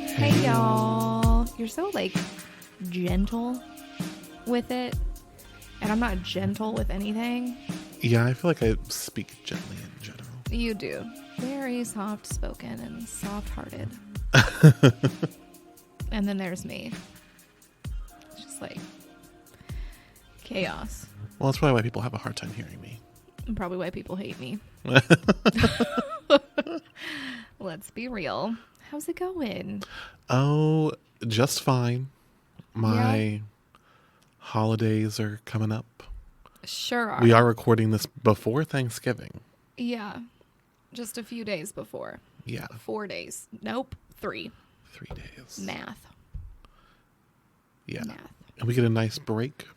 Hey y'all, you're so like gentle with it, and I'm not gentle with anything. Yeah, I feel like I speak gently in general. You do. Very soft spoken and soft hearted. And then there's me. It's just like chaos. Well, that's probably why people have a hard time hearing me. And probably why people hate me. Let's be real. How's it going? Oh, just fine. My holidays are coming up. Sure are. We are recording this before Thanksgiving. Yeah. Just a few days before. Yeah. 4 days. Nope. 3. 3 days. Math. Yeah. Math. And we get a nice break.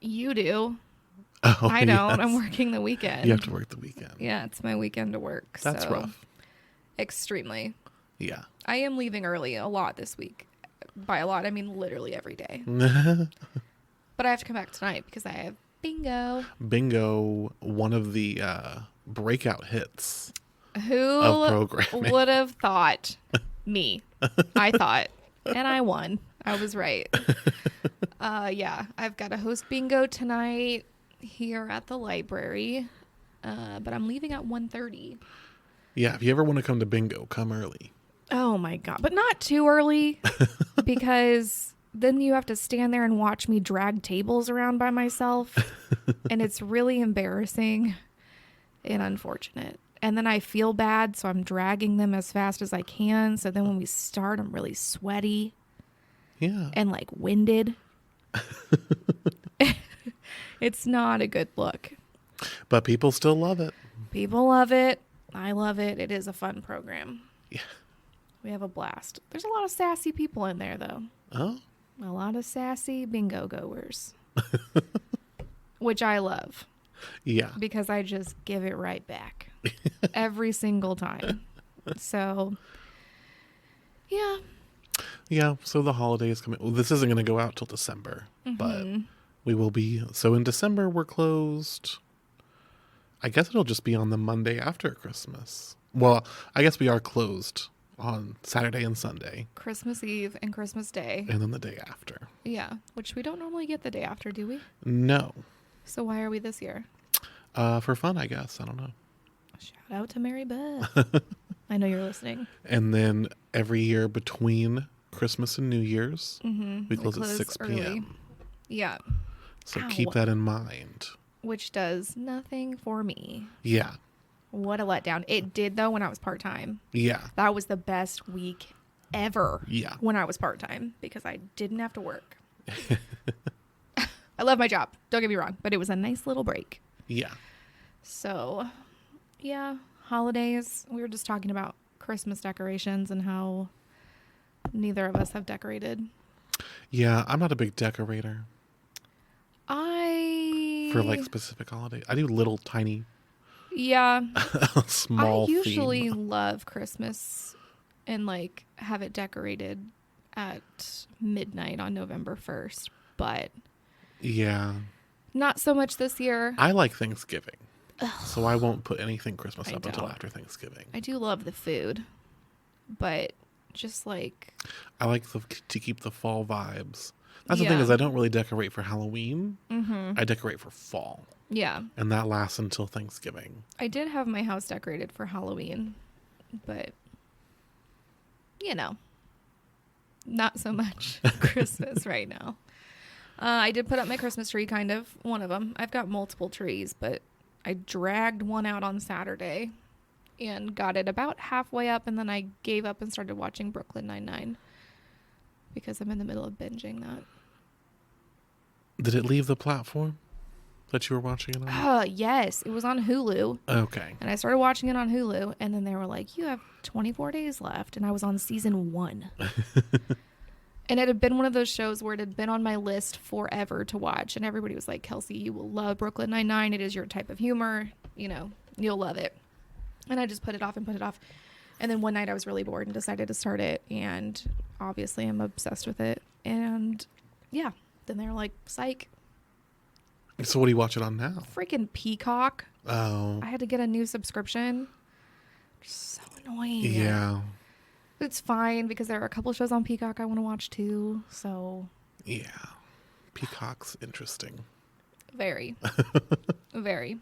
You do. Oh, I don't. yes. I'm working the weekend. You have to work the weekend. Yeah, it's my weekend to work. That's so rough. Extremely. Yeah. I am leaving early a lot this week. By a lot, I mean literally every day. But I have to come back tonight because I have bingo. Bingo, one of the breakout hits Who of programming. would have thought? Me. I thought. And I won. I was right. Yeah, I've got to host bingo tonight here at the library. But I'm leaving at 1:30. Yeah, if you ever want to come to bingo, come early. Oh my God. But not too early because then you have to stand there and watch me drag tables around by myself. And it's really embarrassing and unfortunate. And then I feel bad, so I'm dragging them as fast as I can. So then when we start, I'm really sweaty Yeah. and like winded. It's not a good look. But people still love it. People love it. I love it. It is a fun program. Yeah. We have a blast. There's a lot of sassy people in there, though. Oh? A lot of sassy bingo goers. Which I love. Yeah. Because I just give it right back. Every single time. So, yeah. Yeah, so the holidays coming. Well, this isn't going to go out till December, but we will be. So in December, we're closed. I guess it'll just be on the Monday after Christmas. Well, I guess we are closed on Saturday and Sunday. Christmas Eve and Christmas Day. And then the day after. Yeah. Which we don't normally get the day after, do we? No. So why are we this year? For fun, I guess. I don't know. Shout out to Mary Beth. I know you're listening. And then every year between Christmas and New Year's, we close at 6 early. p.m. Yeah. So Ow. keep that in mind. Which does nothing for me. Yeah. What a letdown. It did, though, when I was part-time. Yeah. That was the best week ever. Yeah. When I was part-time because I didn't have to work. I love my job. Don't get me wrong. But it was a nice little break. Yeah. So, yeah. Holidays. We were just talking about Christmas decorations and how neither of us have decorated. Yeah, I'm not a big decorator. For like specific holidays. I do little tiny small I usually theme. love Christmas and like have it decorated at midnight on November 1st, but Yeah. not so much this year. I like Thanksgiving. So I won't put anything Christmas I up until don't. after Thanksgiving. I do love the food, but just like I like to keep the fall vibes. That's the thing is I don't really decorate for Halloween. I decorate for fall. yeah. And that lasts until Thanksgiving. I did have my house decorated for Halloween, but you know, not so much Christmas right now. I did put up my Christmas tree, kind of, one of them. I've got multiple trees, but I dragged one out on Saturday and got it about halfway up, and then I gave up and started watching Brooklyn Nine-Nine because I'm in the middle of binging that. Did it leave the platform that you were watching it on? Yes, it was on Hulu. Okay. And I started watching it on Hulu, and then they were like, you have 24 days left, and I was on season 1. And it had been one of those shows where it had been on my list forever to watch, and everybody was like, Kelsey, you will love Brooklyn Nine-Nine. It is your type of humor. You know, you'll love it. And I just put it off and put it off. And then one night I was really bored and decided to start it, and obviously I'm obsessed with it. And yeah, then they were like, psych. So what do you watch it on now? Freaking Peacock. Oh. I had to get a new subscription. So annoying. Yeah. But it's fine because there are a couple shows on Peacock I want to watch too. So. Yeah. Peacock's interesting. Very. Very.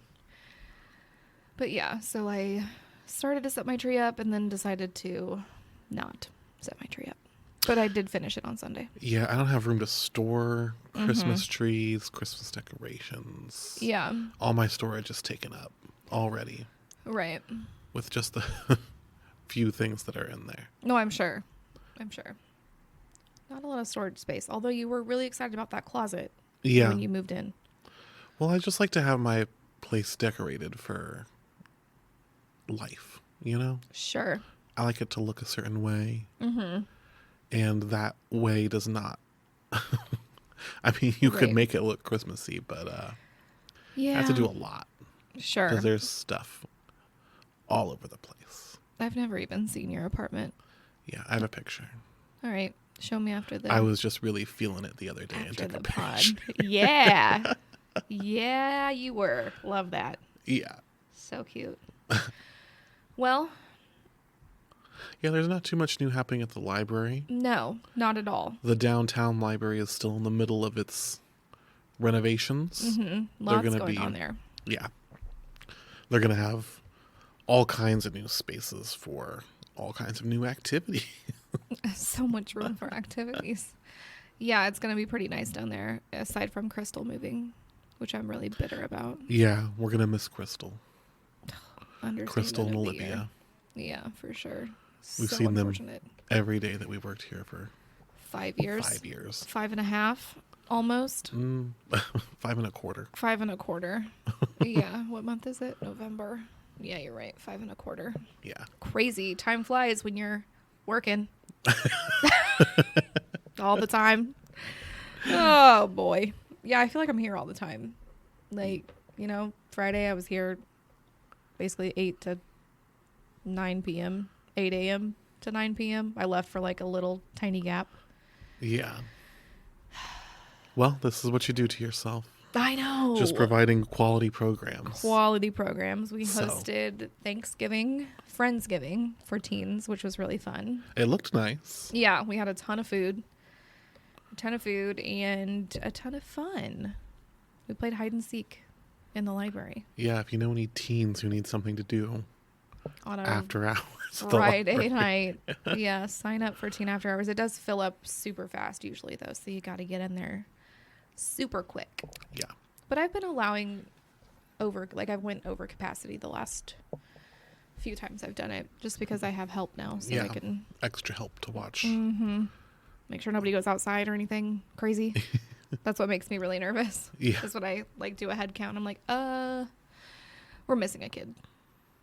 But yeah, so I started to set my tree up and then decided to not set my tree up. But I did finish it on Sunday. Yeah, I don't have room to store Christmas trees, Christmas decorations. Yeah. All my storage is taken up already. Right. With just the few things that are in there. No, I'm sure. Not a lot of storage space, although you were really excited about that closet when you moved in. Well, I just like to have my place decorated for life, you know? Sure. I like it to look a certain way. Mm-hmm. And that way does not. I mean, you could make it look Christmassy, but I have to do a lot. Sure. Because there's stuff all over the place. I've never even seen your apartment. Yeah, I have a picture. All right. Show me after the... I was just really feeling it the other day and took a picture. Yeah. Yeah, you were. Love that. Yeah. So cute. Well... Yeah, there's not too much new happening at the library. No, not at all. The downtown library is still in the middle of its renovations. Mm-hmm. Lots going on there. Yeah. They're going to have all kinds of new spaces for all kinds of new activity. So much room for activities. Yeah, it's going to be pretty nice down there, aside from Crystal moving, which I'm really bitter about. Yeah, we're going to miss Crystal. Crystal and Understatement of the Olivia. year. Yeah, for sure. We've so seen them unfortunate. every day that we worked here for 5 years. 5 years. 5.5, almost. 5 1/4. 5 1/4. Yeah. What month is it? November. Yeah, you're right. 5 1/4. Yeah. Crazy. Time flies when you're working. All the time. Oh, boy. Yeah, I feel like I'm here all the time. Like, Friday I was here basically 8 to 9 p.m., 8 a.m. to 9 p.m. I left for like a little tiny gap. Yeah. Well, this is what you do to yourself. I know. Just providing quality programs. We hosted Thanksgiving, Friendsgiving for teens, which was really fun. It looked nice. Yeah, we had a ton of food and a ton of fun. We played hide and seek in the library. Yeah, if you know any teens who need something to do on a after hours. Friday night. Yeah, sign up for Teen After Hours. It does fill up super fast usually, though, so you got to get in there super quick. Yeah. But I've been allowing I've went over capacity the last few times I've done it, just because I have help now, so I can... extra help to watch. Mm-hmm. Make sure nobody goes outside or anything crazy. That's what makes me really nervous. Yeah. That's when I do a head count. I'm like, we're missing a kid.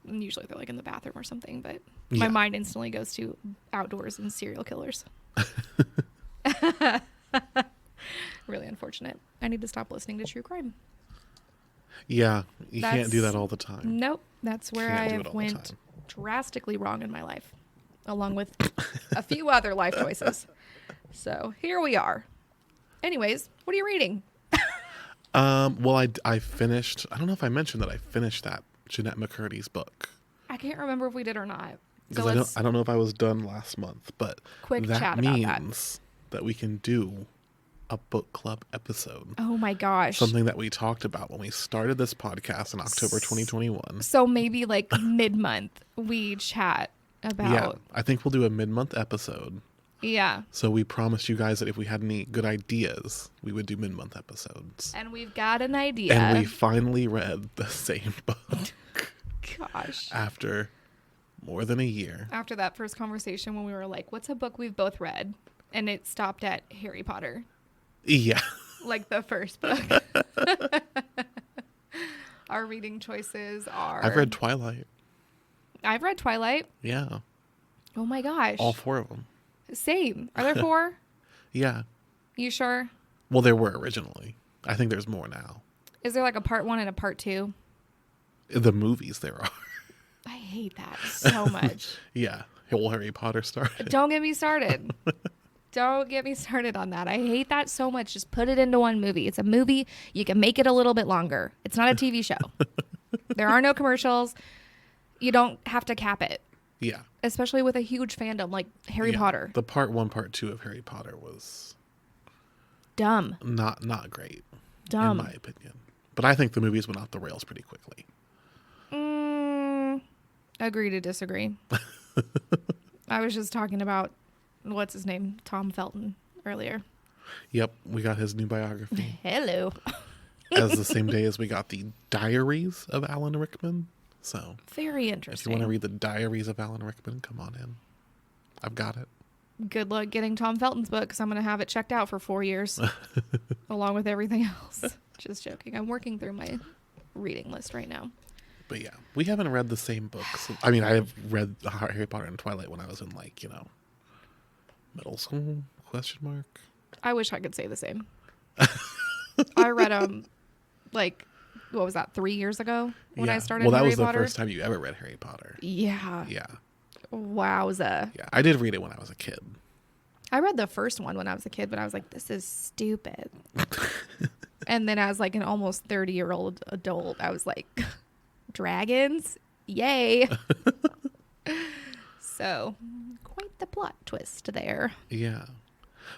And usually they're in the bathroom or something, but my mind instantly goes to outdoors and serial killers. Really unfortunate. I need to stop listening to true crime. Yeah, you can't do that all the time. Nope. That's where I have went drastically wrong in my life, along with a few other life choices. So here we are. Anyways, what are you reading? Well, I finished, I don't know if I mentioned that I finished that Jeanette McCurdy's book. I can't remember if we did or not. Because I don't know if I was done last month, but that means that we can do a book club episode. Oh my gosh. Something that we talked about when we started this podcast in October 2021. So maybe mid-month we chat about... Yeah, I think we'll do a mid-month episode. Yeah. So we promised you guys that if we had any good ideas, we would do mid-month episodes. And we've got an idea. And we finally read the same book. Gosh. After more than a year. After that first conversation when we were like, what's a book we've both read? And it stopped at Harry Potter. Yeah. The first book. Our reading choices are... I've read Twilight. I've read Twilight. Yeah. Oh my gosh. All 4 of them. Same. Are there 4? Yeah. You sure? Well, there were originally. I think there's more now. Is there a part 1 and a part 2? The movies there are. I hate that so much. Yeah. Whole Harry Potter started. Don't get me started. Don't get me started on that. I hate that so much. Just put it into one movie. It's a movie. You can make it a little bit longer. It's not a TV show. There are no commercials. You don't have to cap it. Yeah. Especially with a huge fandom like Harry Potter. The part 1, part 2 of Harry Potter was Dumb. not great, Dumb. in my opinion. But I think the movies went off the rails pretty quickly. Agree to disagree. I was just talking about, what's his name? Tom Felton earlier. Yep, we got his new biography. Hello. As the same day as we got the Diaries of Alan Rickman. So Very if interesting. you want to read the Diaries of Alan Rickman, come on in. I've got it. Good luck getting Tom Felton's book, because I'm going to have it checked out for 4 years. Along with everything else. Just joking. I'm working through my reading list right now. But yeah, we haven't read the same books. I mean, I have read Harry Potter and Twilight when I was in, like, middle school, question mark. I wish I could say the same. I read like, what was that, 3 years ago when I started Harry Potter? Well, that was the first time you ever read Harry Potter. Yeah. Yeah. Wowza. Yeah, I did read it when I was a kid. I read the first one when I was a kid, but I was like, this is stupid. And then as like an almost 30-year-old adult, I was like, dragons? Yay. So, quite the plot twist there. Yeah.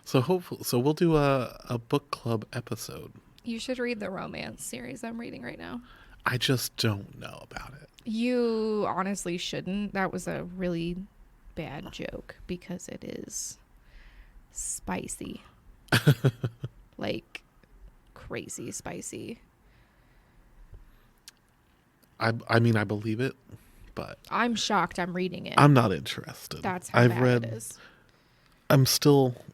So hopefully, we'll do a book club episode. You should read the romance series I'm reading right now. I just don't know about it. You honestly shouldn't. That was a really bad joke because it is spicy. Like crazy spicy. I mean, I believe it, but I'm shocked I'm reading it. I'm not interested. That's how bad it is.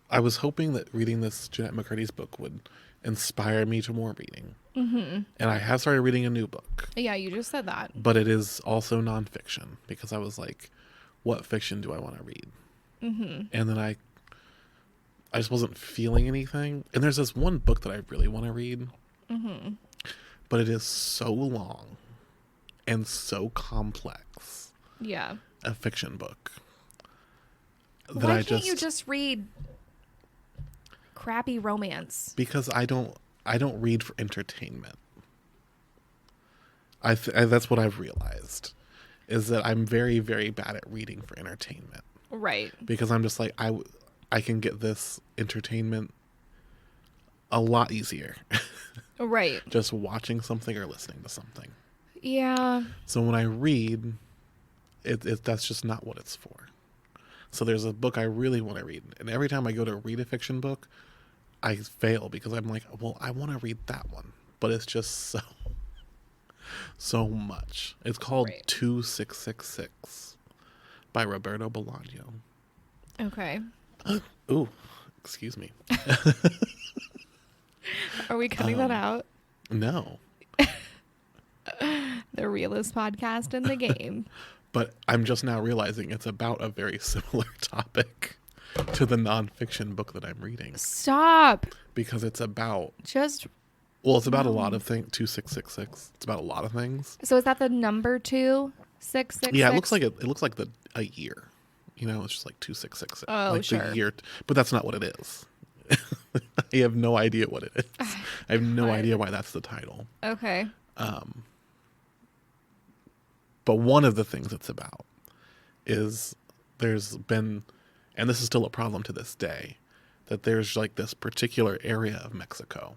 I was hoping that reading this Jeanette McCurdy's book would inspire me to more reading. Mm-hmm. And I have started reading a new book. Yeah, you just said that. But it is also nonfiction because I was like, what fiction do I want to read? Mm-hmm. And then I just wasn't feeling anything. And there's this one book that I really want to read. Mm-hmm. But it is so long and so complex. Yeah. A fiction book. Why can't you just read crappy romance? Because I don't read for entertainment. That's what I've realized, is that I'm very, very bad at reading for entertainment. Right. Because I'm just like, I can get this entertainment a lot easier. Right. Just watching something or listening to something. Yeah. So when I read, that's just not what it's for. So there's a book I really want to read. And every time I go to read a fiction book, I fail because I'm like, well, I want to read that one. But it's just so much. It's called 2666 by Roberto Bolano. Okay. Ooh, excuse me. Are we cutting that out? No. The realest podcast in the game. But I'm just now realizing it's about a very similar topic to the nonfiction book that I'm reading. Stop. Because it's about... It's about a lot of things. 2666. It's about a lot of things. So is that the number 2666? Yeah, it looks like a year. It's just like 2666. Oh, like sure. The year, but that's not what it is. I have no idea what it is. I have no idea why that's the title. Okay. But one of the things it's about is there's been, and this is still a problem to this day, that there's like this particular area of Mexico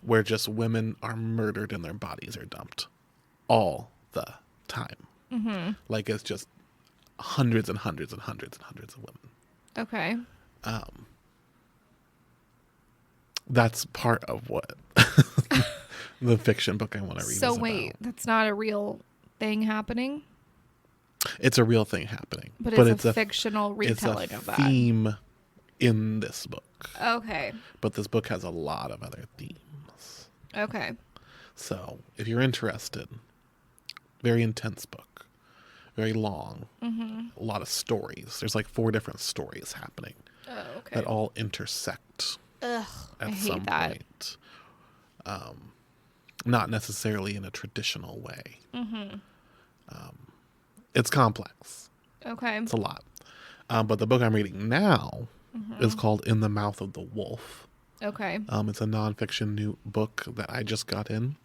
where just women are murdered and their bodies are dumped all the time. Mm-hmm. Like it's just hundreds and hundreds and hundreds and hundreds of women. Okay. That's part of what the fiction book I want to read So is wait, about. that's not a real thing happening? It's a real thing happening. But it's a fictional retelling of that. It's a theme in this book. Okay. But this book has a lot of other themes. Okay. So if you're interested, very intense book. Very long. Mm-hmm. A lot of stories. There's like 4 different stories happening. Oh, okay. That all intersect. Ugh, at I hate some that. point. Not necessarily in a traditional way. Mm-hmm. It's complex. Okay. It's a lot. But the book I'm reading now is called In the Mouth of the Wolf. Okay. It's a nonfiction new book that I just got in.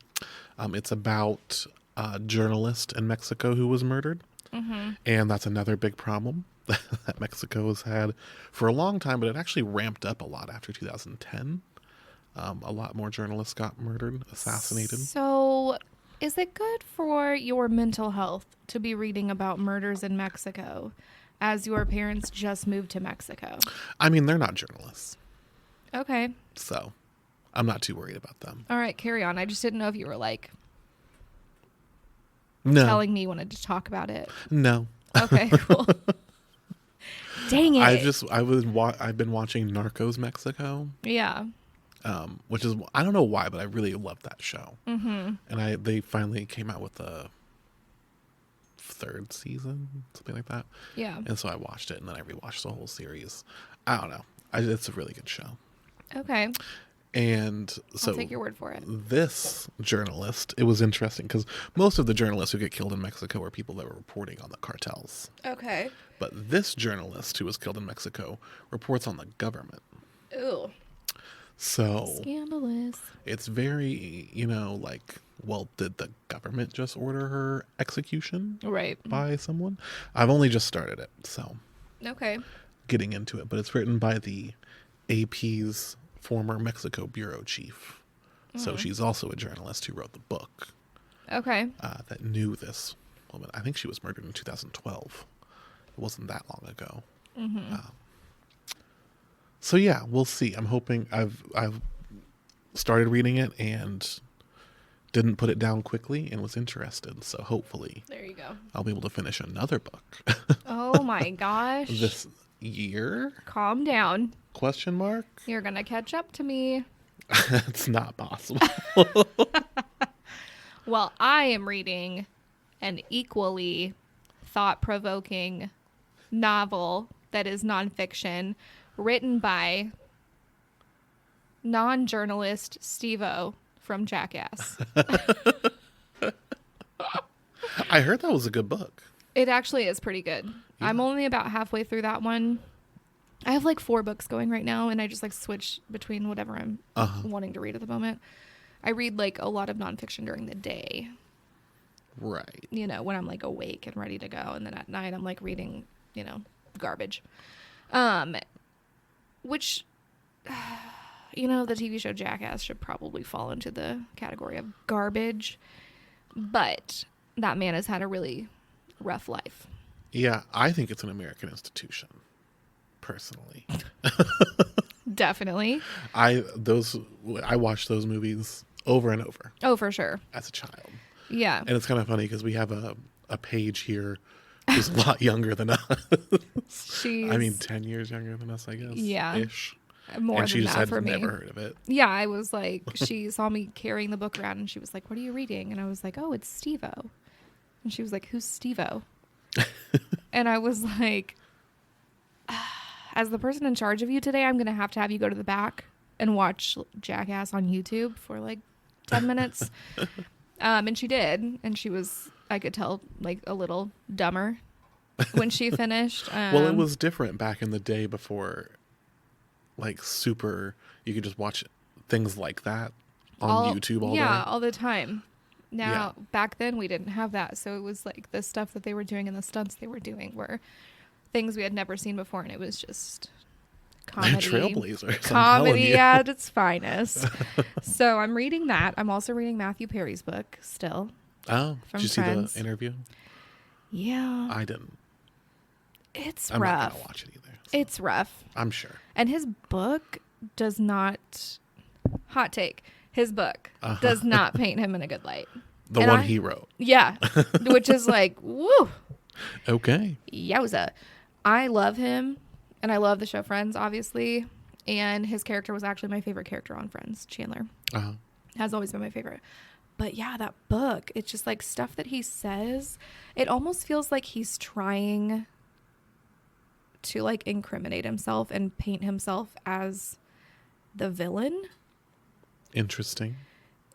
It's about a journalist in Mexico who was murdered. And that's another big problem that Mexico has had for a long time, but it actually ramped up a lot after 2010. A lot more journalists got murdered, assassinated. So, is it good for your mental health to be reading about murders in Mexico as your parents just moved to Mexico? I mean, they're not journalists, Okay. so I'm not too worried about them. All right, carry on. I just didn't know if you were like No. telling me you wanted to talk about it. No. Okay, cool. Dang it. I've been watching Narcos Mexico. Yeah. Which is, I don't know why, but I really love that show. And they finally came out with a third season, something like that. Yeah. And so I watched it, and then I rewatched the whole series. I don't know. It's a really good show. Okay. And so I'll take your word for it. this journalist, it was interesting because most of the journalists who get killed in Mexico are people that were reporting on the cartels. Okay. But this journalist who was killed in Mexico reports on the government. Ooh. So Scandalous. it's very, like, well, did the government just order her execution Right. by someone? I've only just started it, so Okay. getting into it. But it's written by the AP's former Mexico bureau chief. So she's also a journalist who wrote the book Okay. that knew this woman. I think she was murdered in 2012. It wasn't that long ago. So yeah, we'll see. I'm hoping I've started reading it and didn't put it down quickly and was interested. So hopefully There you go. I'll be able to finish another book Oh my gosh. this year? Calm down. Question mark? You're going to catch up to me. That's not possible. Well, I am reading an equally thought-provoking novel that is nonfiction written by non-journalist Steve-O from Jackass. I heard that was a good book. It actually is pretty good. Yeah. I'm only about halfway through that one. I have like 4 books going right now, and I just like switch between whatever I'm wanting to read at the moment. I read like a lot of nonfiction during the day, Right. when I'm like awake and ready to go. And then at night I'm like reading, garbage. Which, the TV show Jackass should probably fall into the category of garbage. But that man has had a really rough life. Yeah, I think it's an American institution, personally. Definitely. I watched those movies over and over Oh, for sure. as a child. Yeah. And it's kind of funny because we have a page here who's a lot younger than us. She's 10 years younger than us, I guess. Yeah. Ish. more And she than just that had for me. never heard of it. Yeah, I was like, she saw me carrying the book around and she was like, "What are you reading?" And I was like, "Oh, it's Steve-O." And she was like, "Who's Steve-O?" And I was like, as the person in charge of you today, I'm going to have you go to the back and watch Jackass on YouTube for like 10 minutes. And she did. And she was, I could tell, like a little dumber when she finished. Well, it was different back in the day before, like, you could just watch things like that on YouTube all day. Yeah, all the time. Now, back then we didn't have that. So it was like the stuff that they were doing and the stunts they were doing were things we had never seen before. And it was just comedy. Trailblazers. Comedy at its finest. So I'm reading that. I'm also reading Matthew Perry's book still. Oh, From did you Friends. see the interview? Yeah. I didn't. It's I'm rough. not going to watch it either. So It's rough. I'm sure. And his book does not, hot take, his book does not paint him in a good light. The one he wrote. Yeah. Which is like, woo. Okay. Yowza. I love him. And I love the show Friends, obviously. And his character was actually my favorite character on Friends, Chandler. Uh-huh. Has always been my favorite. But yeah, that book, it's just like stuff that he says. It almost feels like he's trying to like incriminate himself and paint himself as the villain. Interesting.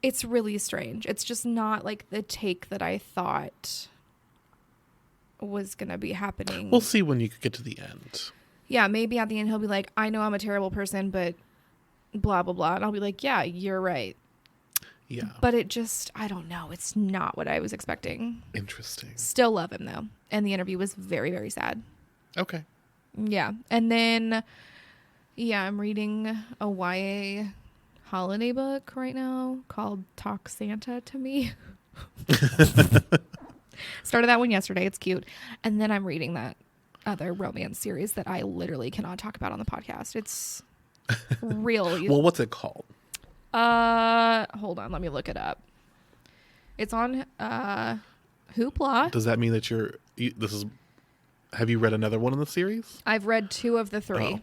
It's really strange. It's just not like the take that I thought was going to be happening. We'll see when you get to the end. Yeah, maybe at the end he'll be like, "I know I'm a terrible person, but blah, blah, blah." And I'll be like, "Yeah, you're right." Yeah. But it just, I don't know. It's not what I was expecting. Interesting. Still love him, though. And the interview was very, very sad. Okay. Yeah. And then, yeah, I'm reading a YA holiday book right now called Talk Santa to Me. Started that one yesterday. It's cute. And then I'm reading that other romance series that I literally cannot talk about on the podcast. It's really... Well, what's it called? Hold on. Let me look it up. It's on Hoopla. Does that mean that have you read another one in the series? I've read 2 of the 3.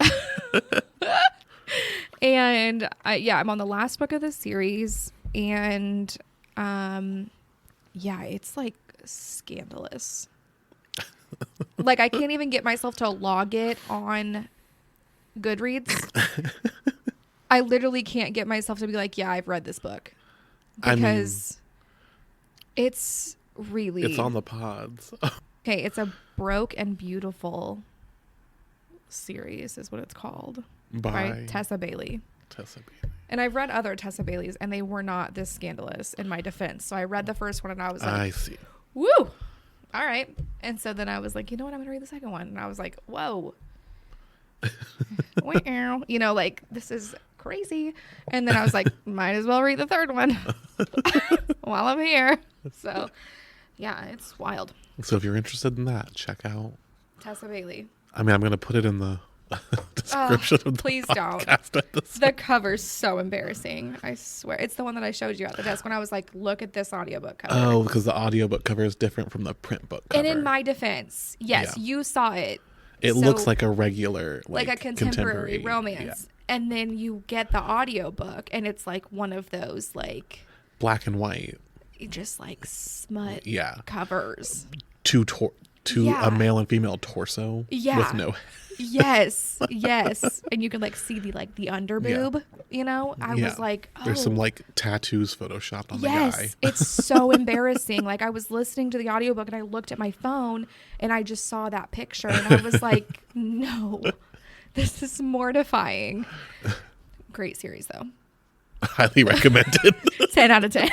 Oh. And I'm on the last book of the series, and it's like scandalous. Like, I can't even get myself to log it on Goodreads. I literally can't get myself to be like, yeah, I've read this book, because it's really... It's on the pods. Okay, it's a Broke and Beautiful series is what it's called. By Tessa Bailey. Tessa Bailey. And I've read other Tessa Baileys, and they were not this scandalous in my defense. So I read the first one, and I was like, I see. Woo! All right. And so then I was like, you know what? I'm going to read the second one. And I was like, whoa. You know, like, this is crazy. And then I was like, might as well read the third one while I'm here. So, yeah, it's wild. So if you're interested in that, check out Tessa Bailey. I mean, I'm going to put it in the description of the please podcast. The cover's so embarrassing. I swear. It's the one that I showed you at the desk when I was like, look at this audiobook cover. Oh, because the audiobook cover is different from the print book cover. And in my defense, yes, you saw it. It looks like a regular, like a contemporary romance. Yeah. And then you get the audiobook, and it's like one of those like black and white, just like smut covers. A male and female torso with no yes and you can like see the underboob, you know. I was like, oh, there's some like tattoos photoshopped on the guy. It's so embarrassing. Like, I was listening to the audiobook, and I looked at my phone, and I just saw that picture, and I was like, no, this is mortifying. Great series though. Highly recommended. 10 out of 10.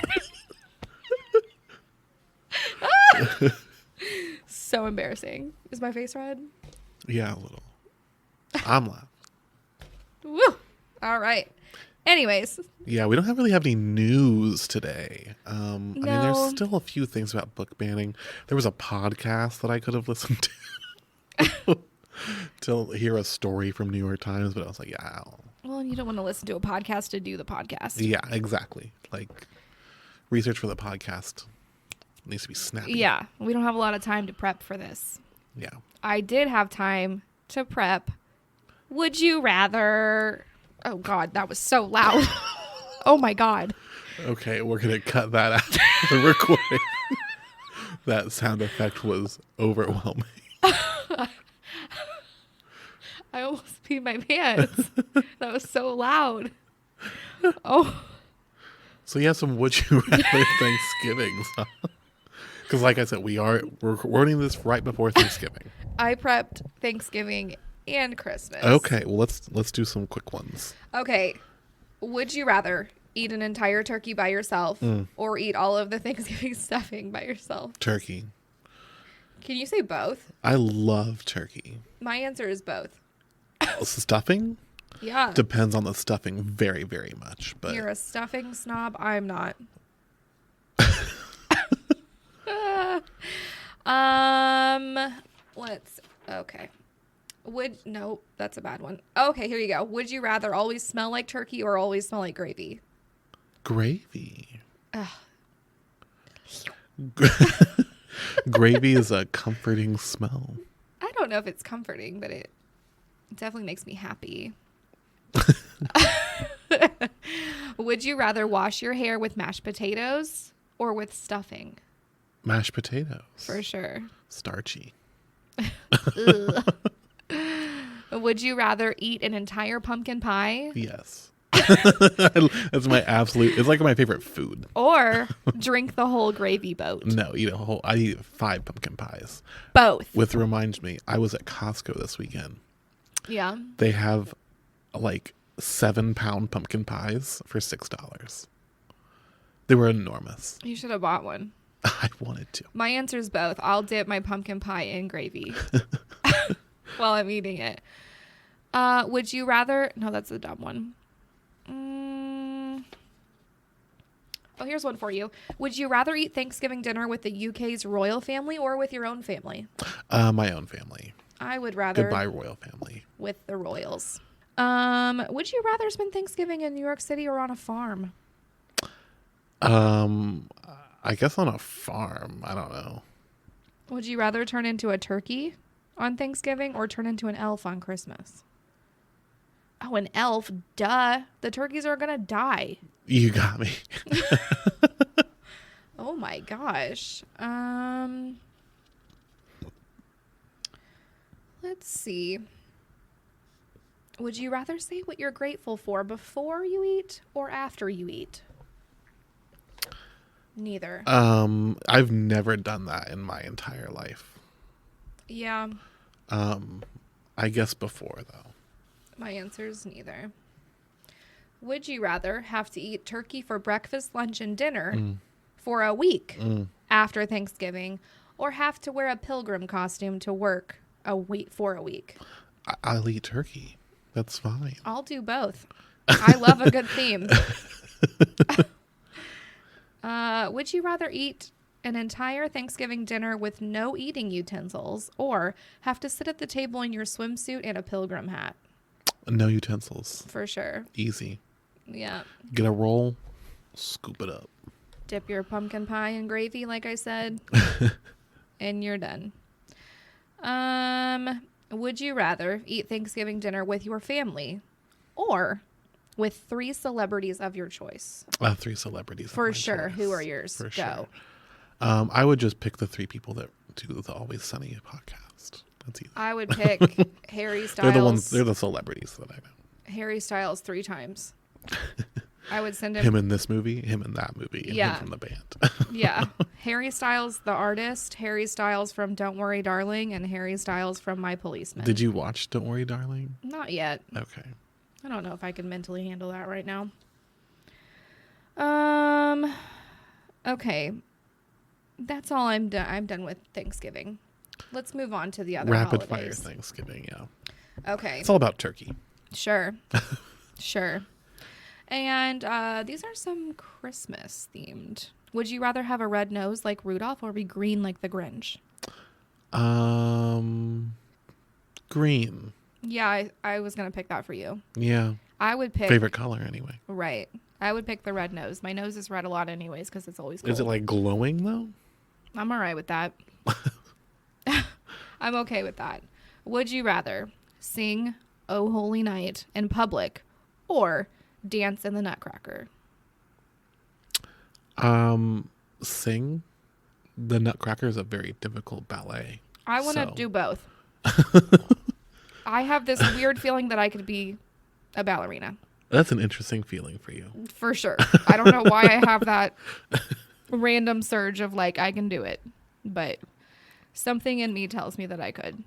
So embarrassing. Is my face red? Yeah, a little. I'm laughing. Woo! All right. Anyways. Yeah, we don't really have any news today. I mean, there's still a few things about book banning. There was a podcast that I could have listened to to hear a story from New York Times, but I was like, yeah. Well, you don't want to listen to a podcast to do the podcast. Yeah, exactly. Like, research for the podcast needs to be snappy. Yeah, we don't have a lot of time to prep for this. Yeah. I did have time to prep. Would you rather... Oh, God, that was so loud. Oh, my God. Okay, we're going to cut that out of the recording. That sound effect was overwhelming. I almost peed my pants. That was so loud. Oh. So you have some Would You Rather Thanksgivings, huh? Because like I said, we're recording this right before Thanksgiving. I prepped Thanksgiving and Christmas. Okay, well let's do some quick ones. Okay. Would you rather eat an entire turkey by yourself or eat all of the Thanksgiving stuffing by yourself? Turkey. Can you say both? I love turkey. My answer is both. Stuffing? Yeah. Depends on the stuffing very, very much. But you're a stuffing snob. I'm not. Okay. No, that's a bad one. Okay, here you go. Would you rather always smell like turkey or always smell like gravy? Gravy. Gravy is a comforting smell. I don't know if it's comforting, but it definitely makes me happy. Would you rather wash your hair with mashed potatoes or with stuffing? Mashed potatoes. For sure. Starchy. Would you rather eat an entire pumpkin pie? Yes. That's my absolute, it's like my favorite food. Or drink the whole gravy boat? No, I eat 5 pumpkin pies. Both. Which reminds me, I was at Costco this weekend. Yeah. They have like 7-pound pumpkin pies for $6. They were enormous. You should have bought one. I wanted to. My answer is both. I'll dip my pumpkin pie in gravy while I'm eating it. Would you rather... No, that's a dumb one. Oh, here's one for you. Would you rather eat Thanksgiving dinner with the UK's royal family or with your own family? My own family. I would rather... Goodbye, royal family. With the royals. Would you rather spend Thanksgiving in New York City or on a farm? I guess on a farm. I don't know. Would you rather turn into a turkey on Thanksgiving or turn into an elf on Christmas? Oh, an elf. Duh. The turkeys are going to die. You got me. Oh my gosh. Let's see. Would you rather say what you're grateful for before you eat or after you eat? Neither. I've never done that in my entire life. Yeah. I guess before, though. My answer is neither. Would you rather have to eat turkey for breakfast, lunch, and dinner for a week after Thanksgiving, or have to wear a pilgrim costume to work for a week? I'll eat turkey. That's fine. I'll do both. I love a good theme. Would you rather eat an entire Thanksgiving dinner with no eating utensils or have to sit at the table in your swimsuit and a pilgrim hat? No utensils. For sure. Easy. Yeah. Get a roll, scoop it up. Dip your pumpkin pie in gravy, like I said, and you're done. Would you rather eat Thanksgiving dinner with your family or with 3 celebrities of your choice? 3 celebrities. For sure. Choice. Who are yours? For Go. sure. I would just pick the 3 people that do the Always Sunny podcast. That's easy. I would pick Harry Styles. They're the celebrities that I know. Harry Styles 3 times. I would send him in this movie, him in that movie, and Yeah. him from the band. Yeah. Harry Styles, the artist, Harry Styles from Don't Worry, Darling, and Harry Styles from My Policeman. Did you watch Don't Worry, Darling? Not yet. Okay. I don't know if I can mentally handle that right now. Okay. That's all I'm done. I'm done with Thanksgiving. Let's move on to the other Rapid holidays. fire Thanksgiving, yeah. Okay. It's all about turkey. Sure. Sure. And these are some Christmas themed. Would you rather have a red nose like Rudolph or be green like the Grinch? Green. Yeah, I was going to pick that for you. Yeah. I would pick... Favorite color, anyway. Right. I would pick the red nose. My nose is red a lot anyways because it's always cold. Is it like glowing, though? I'm all right with that. I'm okay with that. Would you rather sing Oh Holy Night in public or dance in the Nutcracker? Sing. The Nutcracker is a very difficult ballet. I want to do both. I have this weird feeling that I could be a ballerina. That's an interesting feeling for you. For sure. I don't know why I have that random surge of like, I can do it. But something in me tells me that I could.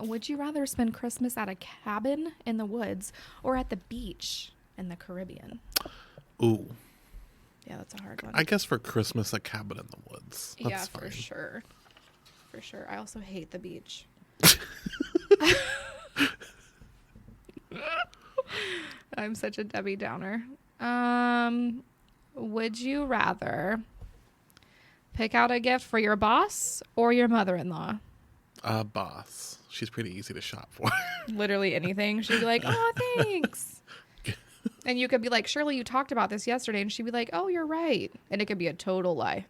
Would you rather spend Christmas at a cabin in the woods or at the beach in the Caribbean? Ooh. Yeah, that's a hard one. I guess for Christmas, a cabin in the woods. That's yeah, fine. for sure. For sure. I also hate the beach. I'm such a Debbie Downer. Would you rather pick out a gift for your boss or your mother-in-law? Boss. She's pretty easy to shop for. Literally anything. She'd be like, oh, thanks. And you could be like, Shirley, you talked about this yesterday. And she'd be like, oh, you're right. And it could be a total lie.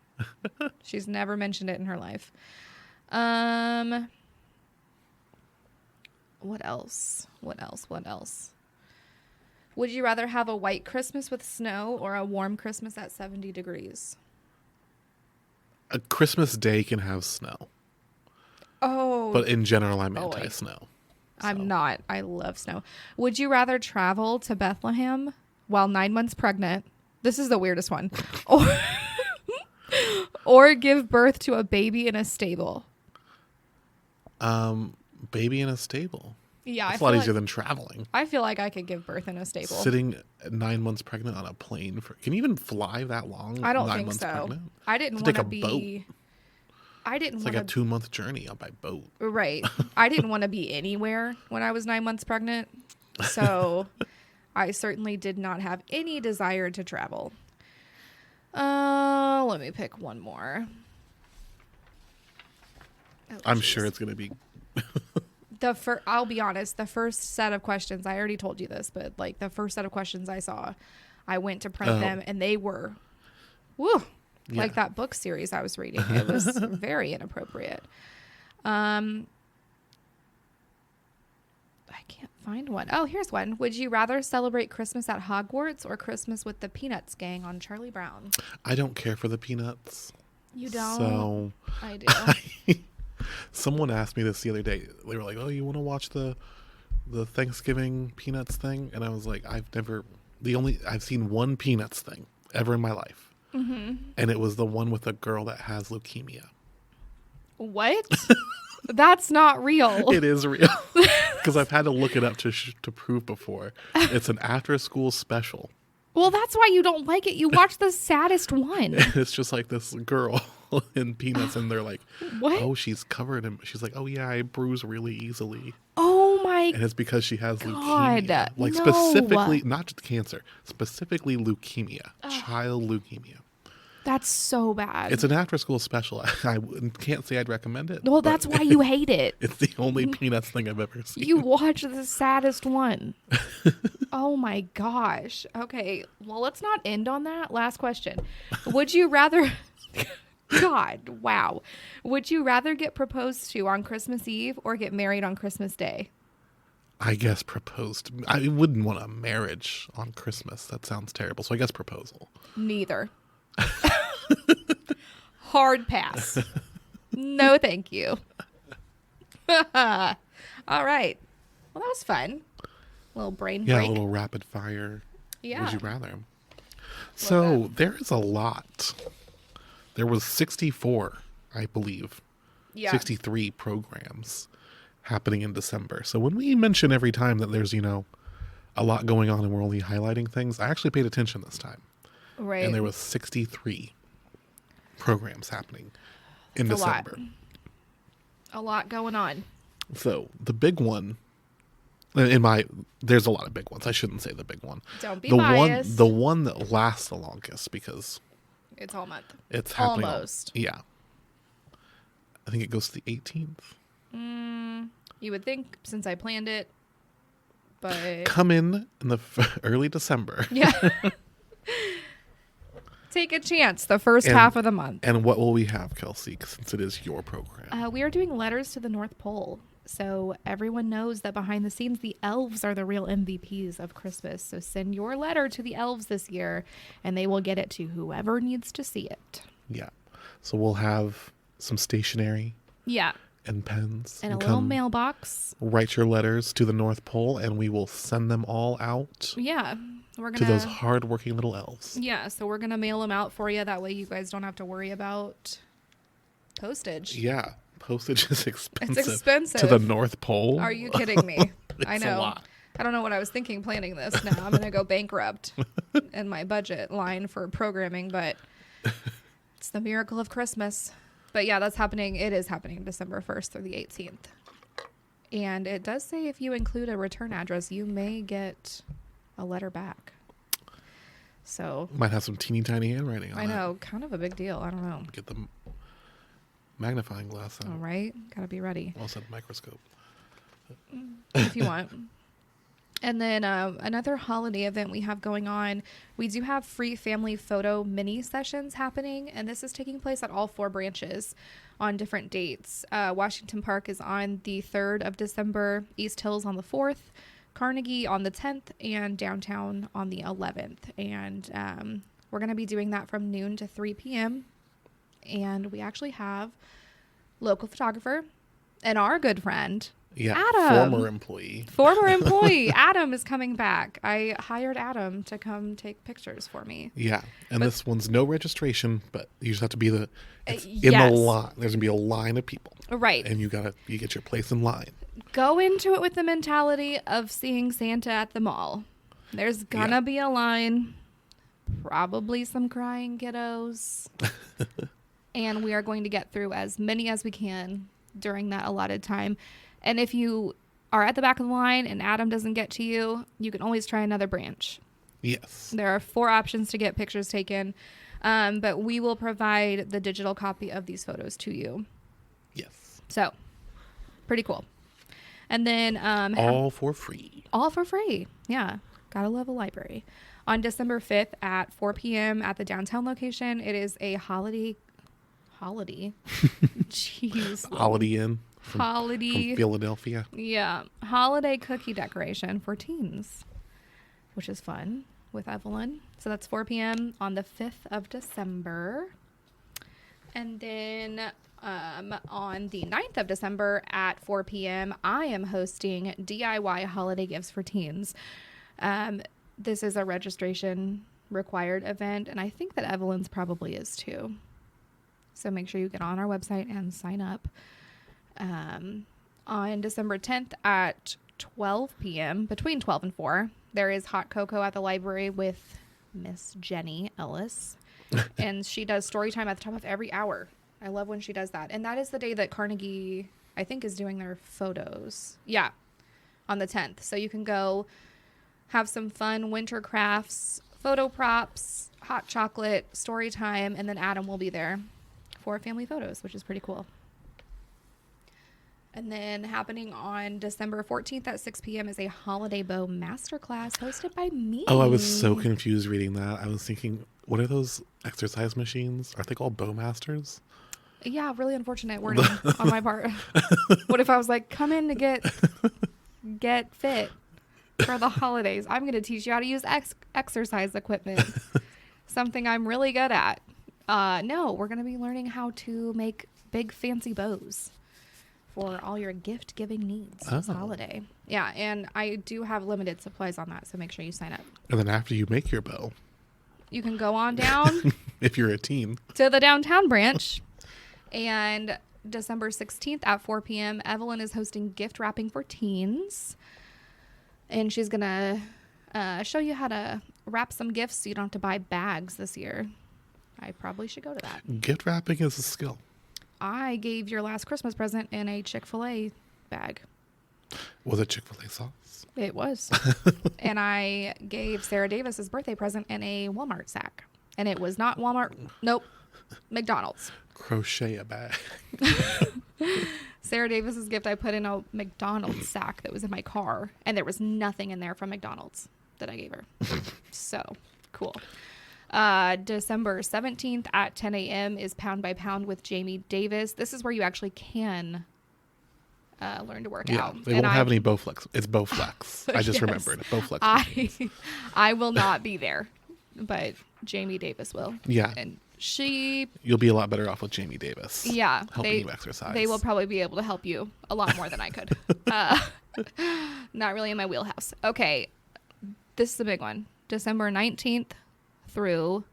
She's never mentioned it in her life. What else? Would you rather have a white Christmas with snow or a warm Christmas at 70 degrees? A Christmas day can have snow. Oh. But in general, I'm anti-snow. So. I'm not. I love snow. Would you rather travel to Bethlehem while 9 months pregnant? This is the weirdest one. Or give birth to a baby in a stable? Baby in a stable. Yeah, It's a lot easier than traveling. I feel like I could give birth in a stable. Sitting 9 months pregnant on a plane can you even fly that long? I don't 9 think months so. Pregnant? I didn't want to be. I didn't It's want like to. a 2-month journey by boat. Right. I didn't want to be anywhere when I was 9 months pregnant. So I certainly did not have any desire to travel. Let me pick one more. Oh, I'm sure it's going to be. I'll be honest, the first set of questions, I already told you this, but like the first set of questions I saw, I went to print them and they were, like that book series I was reading. It was very inappropriate. I can't find one. Oh, here's one. Would you rather celebrate Christmas at Hogwarts or Christmas with the Peanuts gang on Charlie Brown? I don't care for the Peanuts. You don't? So I do. Someone asked me this the other day. They were like, "Oh, you want to watch the Thanksgiving Peanuts thing?" And I was like, I've seen one Peanuts thing ever in my life. Mm-hmm. And it was the one with a girl that has leukemia. What? That's not real. It is real. Because I've had to look it up to prove before. It's an after-school special. Well, that's why you don't like it. You watch the saddest one. It's just like this girl in Peanuts, and they're like, what? "Oh, she's covered in." She's like, "Oh yeah, I bruise really easily." Oh my! And it's because she has God, leukemia, like no. specifically, not just cancer, specifically leukemia, child leukemia. That's so bad. It's an after-school special. I can't say I'd recommend it. Well, that's why you hate it. It's the only Peanuts thing I've ever seen. You watch the saddest one. Oh my gosh. Okay. Well, let's not end on that. Last question. Would you rather... God, wow. Would you rather get proposed to on Christmas Eve or get married on Christmas Day? I guess proposed. I wouldn't want a marriage on Christmas. That sounds terrible. So I guess proposal. Neither. Hard pass. No, thank you. All right. Well, that was fun. A little brain break. Yeah, a little rapid fire. Yeah. Would you rather? So there is a lot. There was 64, I believe. Yeah. 63 programs happening in December. So when we mention every time that there's, a lot going on and we're only highlighting things, I actually paid attention this time. Right. And there was 63 programs happening in December. A lot going on. So the big one, there's a lot of big ones. I shouldn't say the big one. Don't be biased. The one that lasts the longest because it's all month. It's happening. Almost. Yeah. I think it goes to the 18th. You would think since I planned it, but come in the early December. Yeah. Take a chance the first half of the month. And what will we have, Kelsey, since it is your program? We are doing letters to the North Pole. So everyone knows that behind the scenes, the elves are the real MVPs of Christmas. So send your letter to the elves this year, and they will get it to whoever needs to see it. Yeah. So we'll have some stationery. Yeah. And pens. And a little mailbox. Write your letters to the North Pole, and we will send them all out. Yeah. To those hard-working little elves. Yeah, so we're going to mail them out for you. That way you guys don't have to worry about postage. Yeah, postage is expensive. It's expensive. To the North Pole. Are you kidding me? I know. A lot. I don't know what I was thinking planning this. Now I'm going to go bankrupt in my budget line for programming, but it's the miracle of Christmas. But yeah, that's happening. It is happening December 1st through the 18th. And it does say if you include a return address, you may get a letter back. So might have some teeny tiny handwriting on it. I know, kind of a big deal. I don't know. Get the magnifying glass out. All right, gotta be ready. Also microscope. If you want. And then another holiday event we have going on, we do have free family photo mini sessions happening, and this is taking place at all 4 branches on different dates. Washington Park is on the 3rd of December, East Hills on the 4th, Carnegie on the 10th, and downtown on the 11th. And we're going to be doing that from noon to 3 p.m. And we actually have local photographer and our good friend, Adam. Former employee. Adam is coming back. I hired Adam to come take pictures for me. Yeah. And this one's no registration, but you just have to be in the line. There's going to be a line of people. Right. And you get your place in line. Go into it with the mentality of seeing Santa at the mall. There's gonna be a line, probably some crying kiddos, and we are going to get through as many as we can during that allotted time. And if you are at the back of the line and Adam doesn't get to you, you can always try another branch. Yes. There are 4 options to get pictures taken, but we will provide the digital copy of these photos to you. Yes. So, pretty cool. And then... all for free. All for free. Yeah. Gotta love a library. On December 5th at 4 p.m. at the downtown location, it is a holiday... Jeez. Holiday Inn. From Philadelphia. Yeah. Holiday cookie decoration for teens, which is fun with Evelyn. So that's 4 p.m. on the 5th of December. And then on the 9th of December at 4 p.m., I am hosting DIY holiday gifts for teens. This is a registration required event, and I think that Evelyn's probably is too. So make sure you get on our website and sign up. On December 10th at 12 p.m., between 12 and 4, there is hot cocoa at the library with Miss Jenny Ellis. And she does story time at the top of every hour. I love when she does that. And that is the day that Carnegie, I think, is doing their photos. Yeah, on the 10th. So you can go have some fun winter crafts, photo props, hot chocolate, story time, and then Adam will be there for family photos, which is pretty cool. And then happening on December 14th at 6 p.m. is a holiday bow masterclass hosted by me. Oh, I was so confused reading that. I was thinking, what are those exercise machines? Are they called Bowmasters? Yeah, really unfortunate wording on my part. What if I was like, come in to get fit for the holidays? I'm going to teach you how to use exercise equipment. Something I'm really good at. No, we're going to be learning how to make big fancy bows for all your gift giving needs this holiday. Yeah, and I do have limited supplies on that, so make sure you sign up. And then after you make your bow, you can go on down if you're a teen to the downtown branch. And December 16th at 4 p.m., Evelyn is hosting gift wrapping for teens. And she's going to show you how to wrap some gifts so you don't have to buy bags this year. I probably should go to that. Gift wrapping is a skill. I gave your last Christmas present in a Chick-fil-A bag. Was it Chick-fil-A sauce? It was. And I gave Sarah Davis's birthday present in a Walmart sack. And it was not Walmart. Nope. McDonald's. Crochet a bag. Sarah Davis's gift I put in a McDonald's sack that was in my car. And there was nothing in there from McDonald's that I gave her. So, cool. December 17th at 10 a.m. is Pound by Pound with Jamie Davis. This is where you actually can learn to work out. They won't have any Bowflex. It's Bowflex. I just remembered. Bowflex. I will not be there, but Jamie Davis will. Yeah. And you'll be a lot better off with Jamie Davis. Yeah. Helping you exercise. They will probably be able to help you a lot more than I could. Not really in my wheelhouse. Okay. This is a big one. December 19th through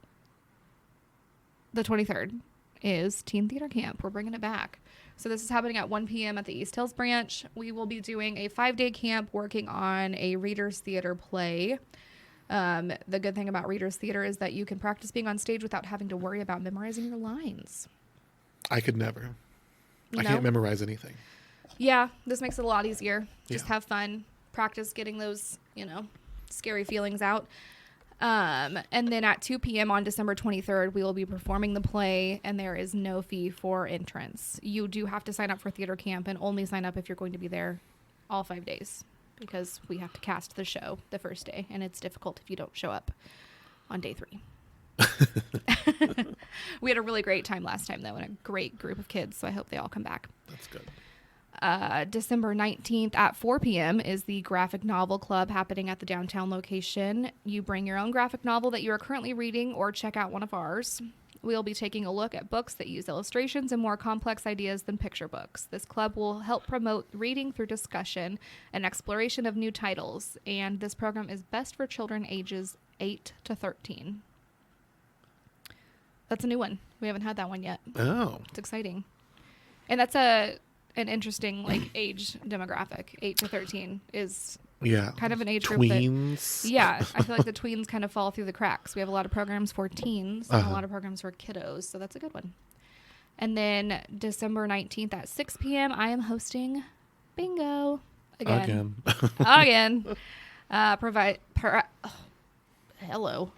the 23rd is Teen Theater Camp. We're bringing it back. So this is happening at 1 p.m. at the East Hills branch. We will be doing a 5-day camp working on a Reader's Theater play. The good thing about Reader's Theater is that you can practice being on stage without having to worry about memorizing your lines. I could never. I can't memorize anything. Yeah, this makes it a lot easier. Just have fun. Practice getting those, scary feelings out. And then at 2 p.m. on December 23rd, we will be performing the play, and there is no fee for entrance. You do have to sign up for theater camp and only sign up if you're going to be there all 5 days, because we have to cast the show the first day, and it's difficult if you don't show up on day 3. We had a really great time last time, though, and a great group of kids, so I hope they all come back. That's good. December 19th at 4 p.m. is the Graphic Novel Club happening at the downtown location. You bring your own graphic novel that you are currently reading or check out one of ours. We'll be taking a look at books that use illustrations and more complex ideas than picture books. This club will help promote reading through discussion and exploration of new titles, and this program is best for children ages 8 to 13. That's a new one. We haven't had that one yet. Oh. It's exciting. And that's a an interesting like age demographic. 8 to 13 is kind of an age group tweens. that, I feel like the tweens kind of fall through the cracks. We have a lot of programs for teens and a lot of programs for kiddos, so that's a good one. And then December 19th at 6 p.m. I am hosting bingo again.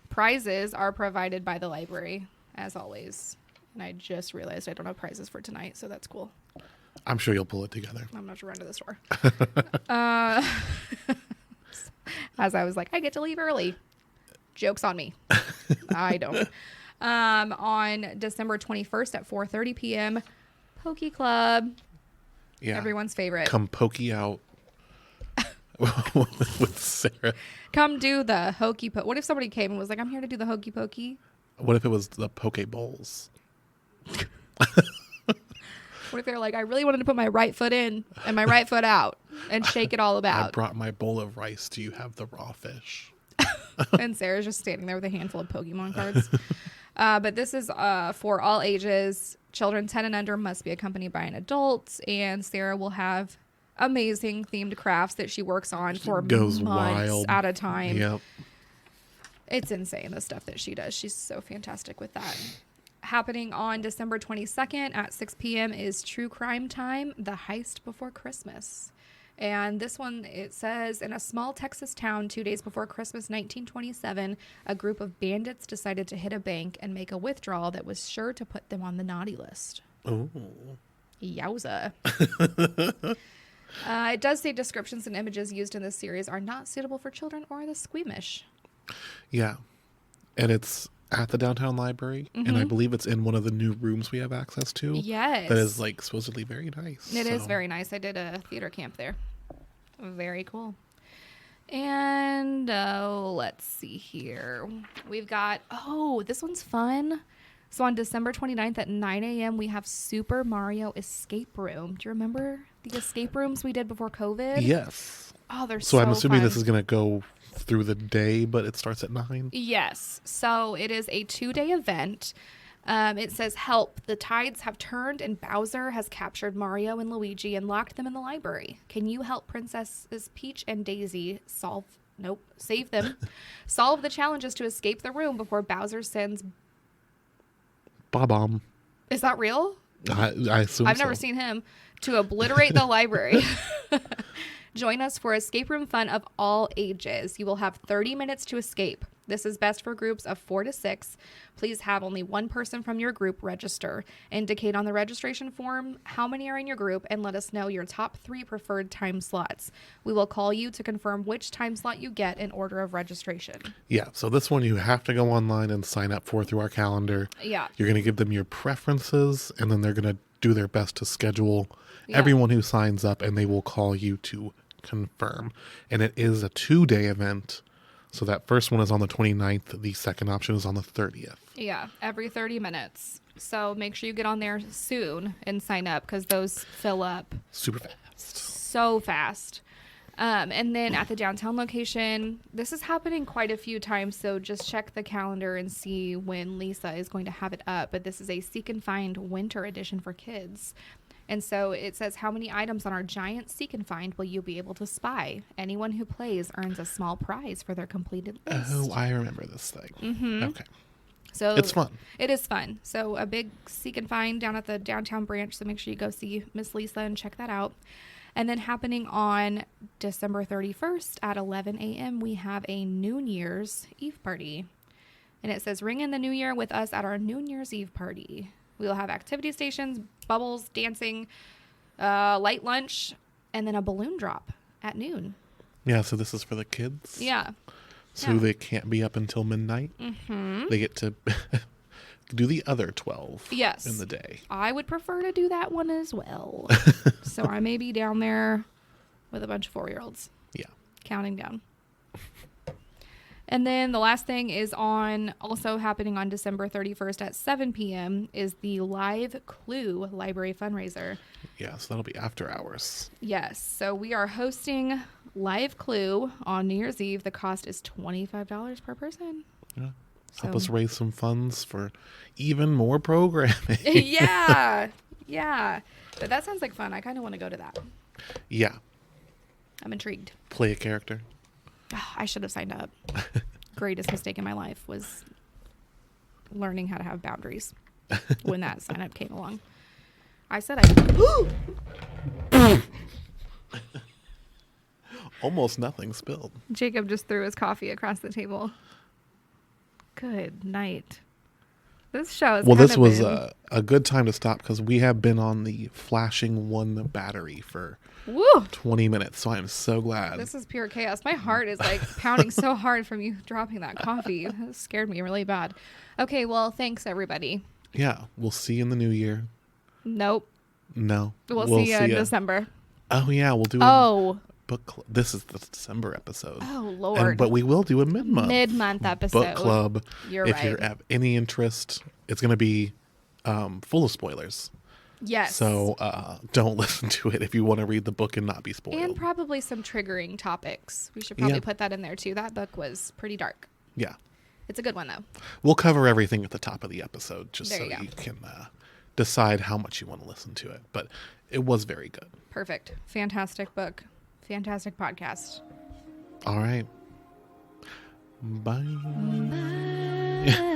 Prizes are provided by the library as always. And I just realized I don't have prizes for tonight, so that's cool. I'm sure you'll pull it together. I'm going to have to run to the store. As I was like, I get to leave early. Joke's on me. I don't. On December 21st at 4:30 p.m., Pokey Club. Yeah. Everyone's favorite. Come pokey out with Sarah. Come do the hokey pokey. What if somebody came and was like, I'm here to do the hokey pokey? What if it was the poke bowls? What if they're like, I really wanted to put my right foot in and my right foot out and shake it all about? I brought my bowl of rice. Do you have the raw fish? And Sarah's just standing there with a handful of Pokemon cards. But this is for all ages. Children 10 and under must be accompanied by an adult. And Sarah will have amazing themed crafts that she works on for months wild at a time. Yep. It's insane, the stuff that she does. She's so fantastic with that. Happening on December 22nd at 6 p.m. is True Crime Time, The Heist Before Christmas. And this one, it says, in a small Texas town 2 days before Christmas 1927, a group of bandits decided to hit a bank and make a withdrawal that was sure to put them on the naughty list. Oh. Yowza. It does say descriptions and images used in this series are not suitable for children or the squeamish. Yeah. And it's at the downtown library. And I believe it's in one of the new rooms we have access to. Yes. That is like supposedly very nice. It is very nice. I did a theater camp there. Very cool. And let's see here. We've got, this one's fun. So on December 29th at 9 a.m., we have Super Mario Escape Room. Do you remember the escape rooms we did before COVID? Yes. Oh, they're so I'm assuming fun. This is going to go through the day, but it starts at 9? Yes. So it is a 2-day event. It says, help, the tides have turned and Bowser has captured Mario and Luigi and locked them in the library. Can you help Princesses Peach and Daisy save them, solve the challenges to escape the room before Bowser sends... Bob-omb. Is that real? I assume I've never seen him. To obliterate the library. Join us for escape room fun of all ages. You will have 30 minutes to escape. This is best for groups of 4 to 6. Please have only one person from your group register. Indicate on the registration form how many are in your group and let us know your top 3 preferred time slots. We will call you to confirm which time slot you get in order of registration. Yeah, so this one you have to go online and sign up for through our calendar. Yeah. You're going to give them your preferences, and then they're going to do their best to schedule everyone who signs up, and they will call you to confirm. And it is a 2-day event. So that first one is on the 29th. The second option is on the 30th. Yeah, every 30 minutes. So make sure you get on there soon and sign up because those fill up super fast. So fast. And then at the downtown location, this is happening quite a few times. So just check the calendar and see when Lisa is going to have it up. But this is a Seek and Find winter edition for kids. And so it says, how many items on our giant Seek and Find will you be able to spy? Anyone who plays earns a small prize for their completed list. Oh, I remember this thing. Mm-hmm. Okay. So it's fun. It is fun. So a big Seek and Find down at the downtown branch. So make sure you go see Miss Lisa and check that out. And then happening on December 31st at 11 a.m., we have a New Year's Eve party. And it says, ring in the new year with us at our New Year's Eve party. We will have activity stations, bubbles, dancing, light lunch, and then a balloon drop at noon. Yeah, so this is for the kids. Yeah. So they can't be up until midnight. Mm-hmm. They get to do the other 12 yes. in the day. I would prefer to do that one as well. So I may be down there with a bunch of 4-year-olds. Yeah. Counting down. And then the last thing is also happening on December 31st at 7 p.m. is the Live Clue Library Fundraiser. Yeah, so that'll be after hours. Yes. So we are hosting Live Clue on New Year's Eve. The cost is $25 per person. Yeah. Help us raise some funds for even more programming. Yeah. Yeah. But that sounds like fun. I kind of want to go to that. Yeah. I'm intrigued. Play a character. Oh, I should have signed up. Greatest mistake in my life was learning how to have boundaries when that sign up came along. I said I... Almost nothing spilled. Jacob just threw his coffee across the table. Good night. This show is this was a good time to stop because we have been on the flashing one battery for 20 minutes. So I'm so glad. This is pure chaos. My heart is like pounding so hard from you dropping that coffee. That scared me really bad. Okay, well, thanks everybody. Yeah, we'll see you in the new year. Nope. No. We'll see you in December. Oh, yeah, we'll do book this is the December episode. Oh, Lord. But we will do a mid-month episode. Book club. If right. you have any interest, it's going to be full of spoilers. Yes. So don't listen to it if you want to read the book and not be spoiled. And probably some triggering topics. We should probably put that in there too. That book was pretty dark. Yeah. It's a good one, though. We'll cover everything at the top of the episode just there so you you can decide how much you want to listen to it. But it was very good. Perfect. Fantastic book. Fantastic podcast. All right. Bye. Bye.